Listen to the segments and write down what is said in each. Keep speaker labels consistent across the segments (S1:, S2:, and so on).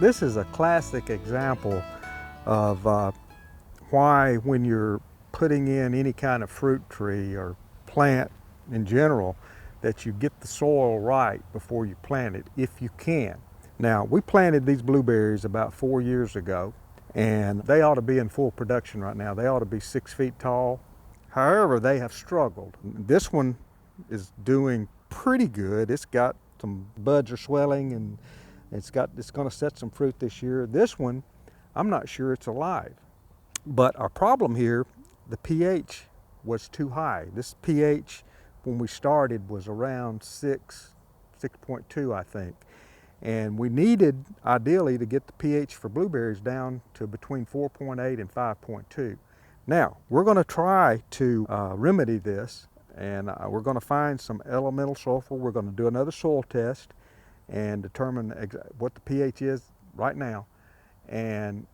S1: This is a classic example of why when you're putting in any kind of fruit tree or plant in general, that you get the soil right before you plant it, if you can. Now, we planted these blueberries about 4 years ago, and they ought to be in full production right now. They ought to be 6 feet tall. However, they have struggled. This one is doing pretty good. It's got some buds are swelling, and it's going to set some fruit this year. This one, I'm not sure it's alive. But our problem here, the pH was too high. This pH when we started was around 6.2, I think. And we needed, ideally, to get the pH for blueberries down to between 4.8 and 5.2. Now, we're going to try to remedy this, and we're going to find some elemental sulfur. We're going to do another soil test and determine what the pH is right now. And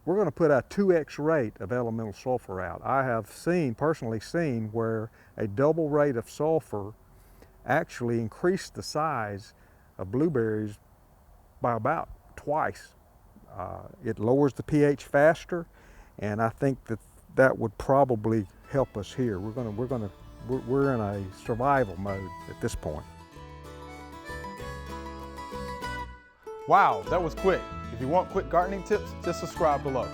S1: we're going to put a 2x rate of elemental sulfur out. I have personally seen where a double rate of sulfur actually increased the size of blueberries by about twice. It lowers the pH faster, and I think that would probably help us here. We're in a survival mode at this point.
S2: Wow, that was quick. If you want quick gardening tips, just subscribe below.